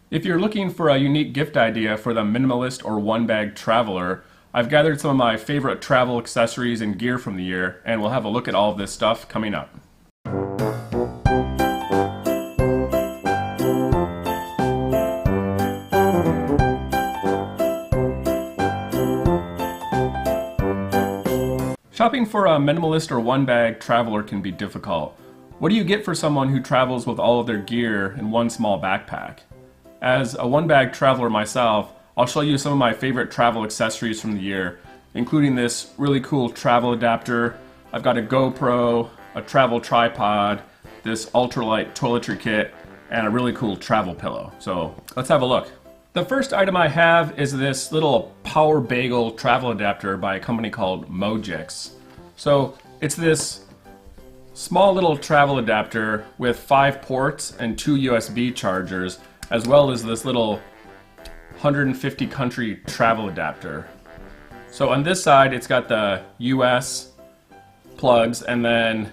If you're looking for a unique gift idea for the minimalist or one-bag traveler, I've gathered some of my favorite travel accessories and gear from the year, and we'll have a look at all of this stuff coming up. Shopping for a minimalist or one-bag traveler can be difficult. What do you get for someone who travels with all of their gear in one small backpack? As a one-bag traveler myself, I'll show you some of my favorite travel accessories from the year, including this really cool travel adapter. I've got a GoPro, a travel tripod, this ultralight toiletry kit, and a really cool travel pillow. So let's have a look. The first item I have is this little Power Bagel travel adapter by a company called Mojix. So it's this small little travel adapter with 5 ports and 2 USB chargers, as well as this little 150 country travel adapter. So on this side it's got the US plugs, and then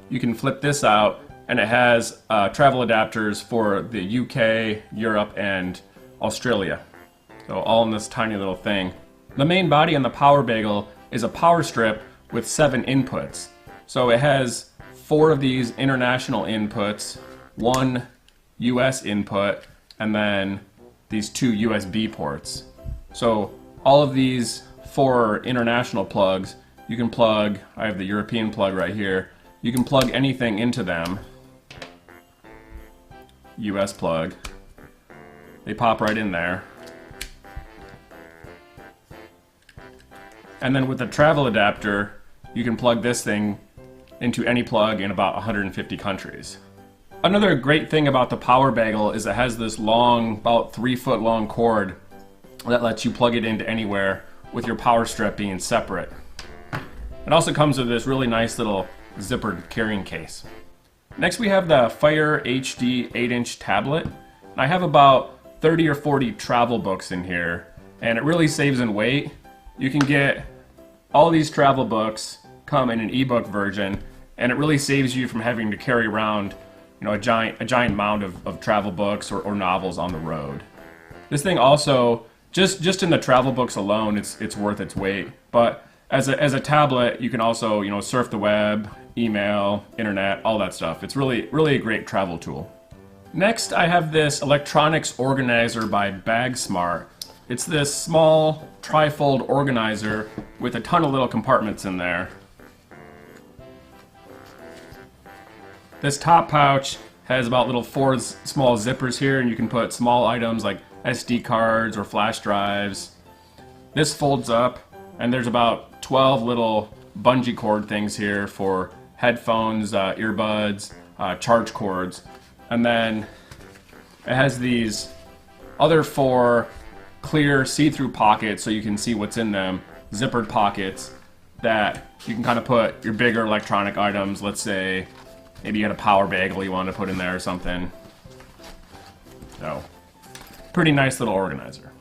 you can flip this out and it has travel adapters for the UK, Europe, and Australia. So all in this tiny little thing. The main body on the Power Bagel is a power strip with 7 inputs. So it has 4 of these international inputs, 1 US input, and then these 2 USB ports. So all of these 4 international plugs, you can plug, I have the European plug right here, you can plug anything into them. US plug. They pop right in there. And then with the travel adapter, you can plug this thing into any plug in about 150 countries. Another great thing about the Power Bagel is it has this long, about 3-foot long cord that lets you plug it into anywhere with your power strip being separate. It also comes with this really nice little zippered carrying case. Next we have the Fire HD 8-inch tablet. I have about 30 or 40 travel books in here, and it really saves in weight. You can get all these travel books come in an ebook version, and it really saves you from having to carry around, you know, a giant mound of travel books or novels on the road. This thing also, just in the travel books alone, it's worth its weight. But as a tablet, you can also, you know, surf the web, email, internet, all that stuff. It's really a great travel tool. Next, I have this electronics organizer by BagSmart. It's this small trifold organizer with a ton of little compartments in there. This top pouch has about little 4 small zippers here, and you can put small items like SD cards or flash drives. This folds up, and there's about 12 little bungee cord things here for headphones, earbuds, charge cords. And then it has these other 4 clear see-through pockets so you can see what's in them, zippered pockets that you can kind of put your bigger electronic items. Let's say maybe you had a Power Bagel you want to put in there or something. So, pretty nice little organizer.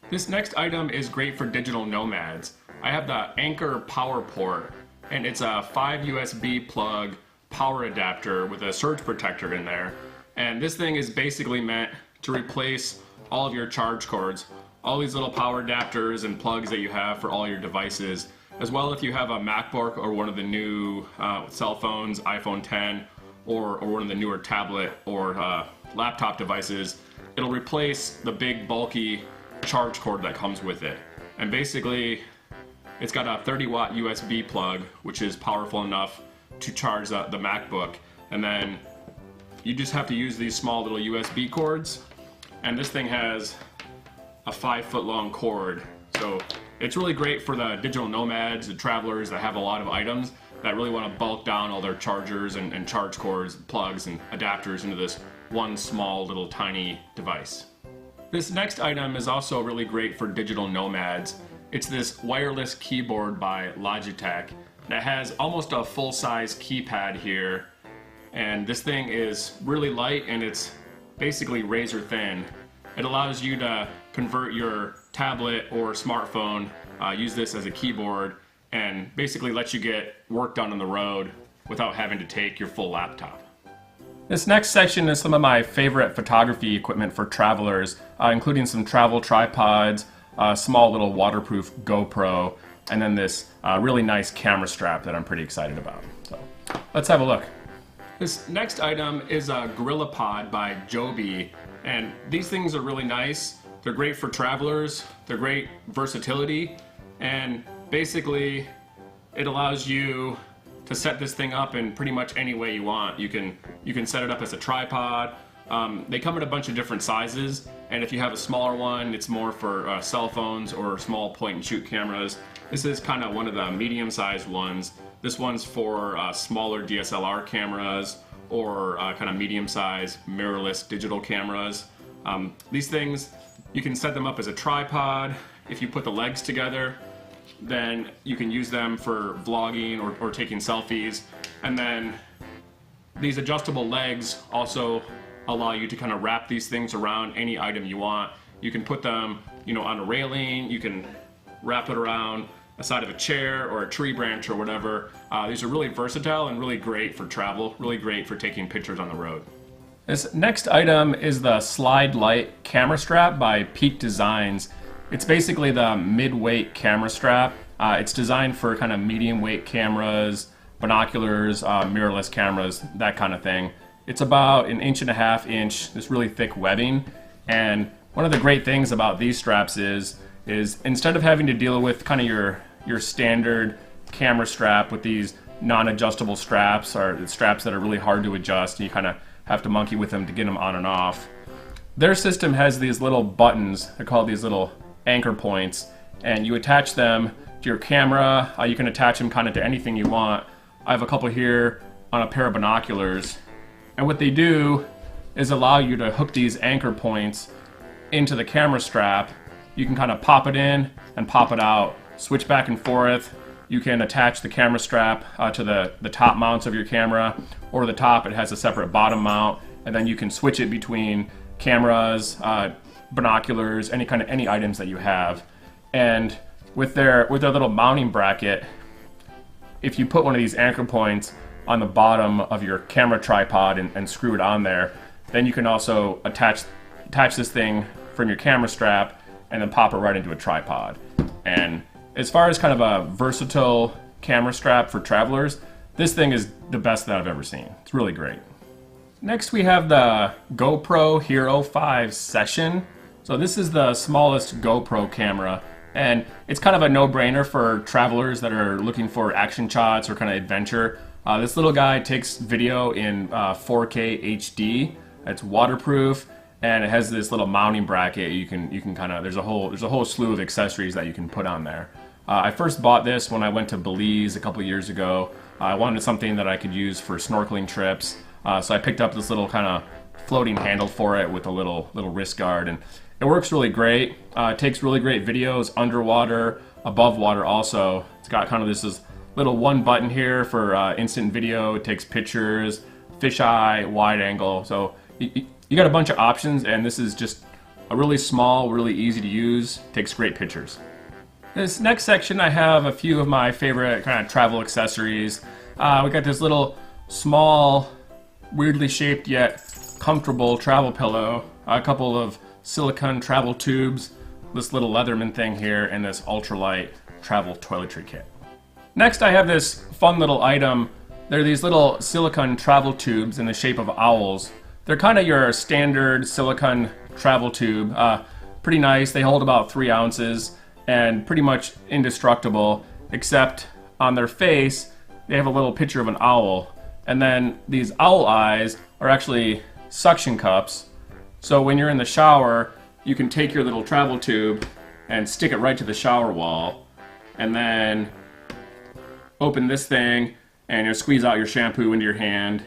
This next item is great for digital nomads. I have the Anker Powerport, and it's a 5 USB plug power adapter with a surge protector in there. And this thing is basically meant to replace all of your charge cords, all these little power adapters and plugs that you have for all your devices, as well if you have a MacBook or one of the new cell phones, iPhone 10, or one of the newer tablet or laptop devices. It'll replace the big bulky charge cord that comes with it. And basically, it's got a 30-watt USB plug, which is powerful enough to charge the MacBook, and then you just have to use these small little USB cords, and this thing has a 5-foot long cord. So it's really great for the digital nomads, the travelers that have a lot of items that really want to bulk down all their chargers and charge cords, plugs, and adapters into this one small little tiny device. This next item is also really great for digital nomads. It's this wireless keyboard by Logitech that has almost a full-size keypad here, and this thing is really light and it's basically razor thin. It allows you to convert your tablet or smartphone, use this as a keyboard, and basically lets you get work done on the road without having to take your full laptop. This next section is some of my favorite photography equipment for travelers, including some travel tripods, a small little waterproof GoPro, and then this really nice camera strap that I'm pretty excited about. So let's have a look. This next item is a GorillaPod by Joby, and these things are really nice. They're great for travelers, they're great versatility, and basically it allows you to set this thing up in pretty much any way you want. You can set it up as a tripod. They come in a bunch of different sizes, and if you have a smaller one, it's more for cell phones or small point and shoot cameras. This is kind of one of the medium-sized ones. This one's for smaller DSLR cameras or kind of medium-sized mirrorless digital cameras. These things, you can set them up as a tripod. If you put the legs together, then you can use them for vlogging or taking selfies. And then these adjustable legs also allow you to kind of wrap these things around any item you want. You can put them, on a railing. You can wrap it around a side of a chair or a tree branch or whatever. These are really versatile and really great for travel, really great for taking pictures on the road. This next item is the Slide Light camera strap by Peak Designs. It's basically the mid-weight camera strap. It's designed for kind of medium weight cameras, binoculars, mirrorless cameras, that kind of thing. It's about 1.5 inch, this really thick webbing. And one of the great things about these straps is instead of having to deal with kind of your standard camera strap with these non-adjustable straps or straps that are really hard to adjust, and you kind of have to monkey with them to get them on and off. Their system has these little buttons, they're called these little anchor points, and you attach them to your camera. You can attach them kind of to anything you want. I have a couple here on a pair of binoculars, and what they do is allow you to hook these anchor points into the camera strap. You can kind of pop it in and pop it out, switch back and forth. You can attach the camera strap to the top mounts of your camera, or the top it has a separate bottom mount, and then you can switch it between cameras, binoculars, any items that you have. And with their little mounting bracket, if you put one of these anchor points on the bottom of your camera tripod and screw it on there, then you can also attach this thing from your camera strap and then pop it right into a tripod. And as far as kind of a versatile camera strap for travelers, this thing is the best that I've ever seen. It's really great. Next we have the Gopro Hero 5 Session. So this is the smallest GoPro camera, and it's kind of a no-brainer for travelers that are looking for action shots or kind of adventure. This little guy takes video in 4K HD. It's waterproof, and it has this little mounting bracket. You can kind of, there's a whole slew of accessories that you can put on there. I first bought this when I went to Belize a couple years ago. I wanted something that I could use for snorkeling trips, so I picked up this little kind of floating handle for it with a little wrist guard, and it works really great. It takes really great videos underwater, above water also. It's got kind of this little one button here for instant video. It takes pictures, fisheye, wide angle. So you got a bunch of options, and this is just a really small, really easy to use, takes great pictures. This next section I have a few of my favorite kind of travel accessories. We got this little small, weirdly shaped yet comfortable travel pillow, a couple of silicone travel tubes, this little Leatherman thing here, and this ultralight travel toiletry kit. Next I have this fun little item. They're these little silicone travel tubes in the shape of owls. They're kind of your standard silicone travel tube. Pretty nice. They hold about 3 ounces and pretty much indestructible, except on their face they have a little picture of an owl. And then these owl eyes are actually suction cups. So when you're in the shower, you can take your little travel tube and stick it right to the shower wall, and then open this thing and you squeeze out your shampoo into your hand,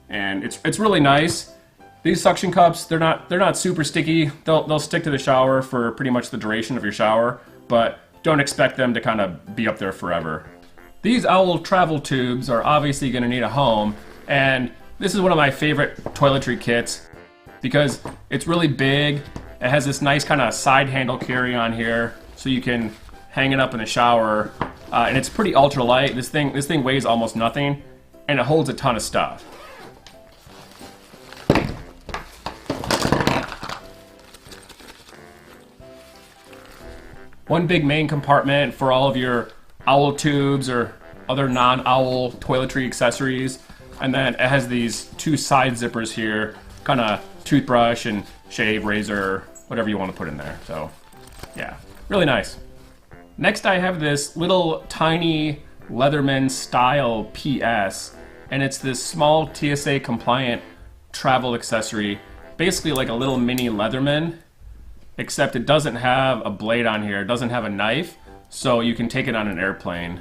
and it's really nice. These suction cups, they're not super sticky. They'll stick to the shower for pretty much the duration of your shower, but don't expect them to kind of be up there forever. These owl travel tubes are obviously going to need a home, and this is one of my favorite toiletry kits because it's really big. It has this nice kind of side handle carry-on here, so you can hang it up in the shower, and it's pretty ultralight. This thing weighs almost nothing, and it holds a ton of stuff. one big main compartment for all of your owl tubes or other non-owl toiletry accessories. And then it has these two side zippers here, kind of toothbrush and shave, razor, whatever you want to put in there. So yeah, really nice. Next I have this little tiny Leatherman style PS, and it's this small TSA compliant travel accessory, basically like a little mini Leatherman, except it doesn't have a blade on here, it doesn't have a knife, so you can take it on an airplane.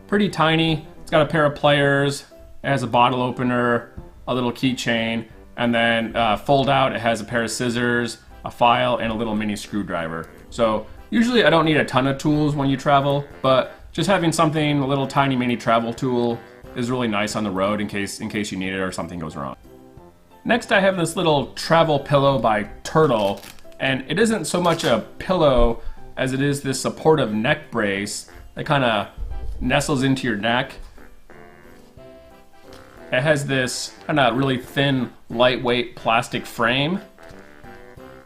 Pretty tiny. It's got a pair of pliers, it has a bottle opener, a little keychain, and then fold out, it has a pair of scissors, a file, and a little mini screwdriver. So usually I don't need a ton of tools when you travel, but just having something, a little tiny mini travel tool, is really nice on the road in case you need it or something goes wrong. Next I have this little travel pillow by Turtle, and it isn't so much a pillow as it is this supportive neck brace that kind of nestles into your neck. It has this kind of really thin, lightweight plastic frame,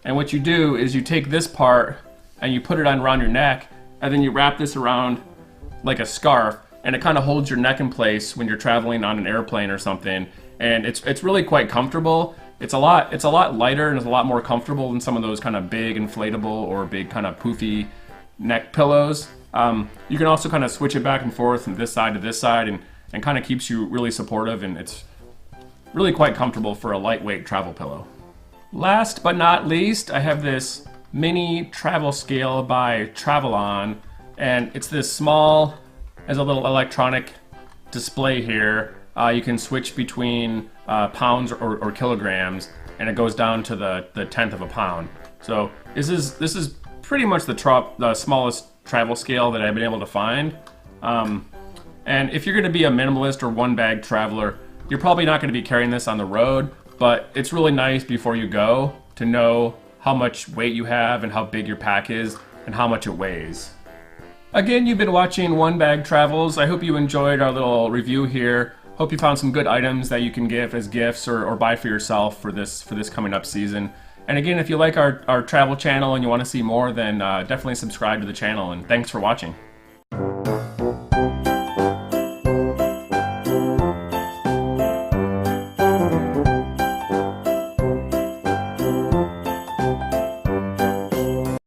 and what you do is you take this part and you put it on around your neck, and then you wrap this around like a scarf, and it kind of holds your neck in place when you're traveling on an airplane or something. And it's really quite comfortable. It's a lot lighter and it's a lot more comfortable than some of those kind of big inflatable or big kind of poofy neck pillows. You can also kind of switch it back and forth from this side to this side, and kind of keeps you really supportive, and it's really quite comfortable for a lightweight travel pillow. Last but not least, I have this mini travel scale by Travelon, and it's this small, has a little electronic display here. You can switch between pounds or kilograms, and it goes down to the tenth of a pound. So this is pretty much the smallest travel scale that I've been able to find. And if you're going to be a minimalist or one bag traveler, you're probably not going to be carrying this on the road, but it's really nice before you go to know how much weight you have and how big your pack is and how much it weighs. Again, you've been watching One Bag Travels. I hope you enjoyed our little review here. Hope you found some good items that you can give as gifts or buy for yourself for this coming up season. And again, if you like our travel channel and you want to see more, then definitely subscribe to the channel, and thanks for watching.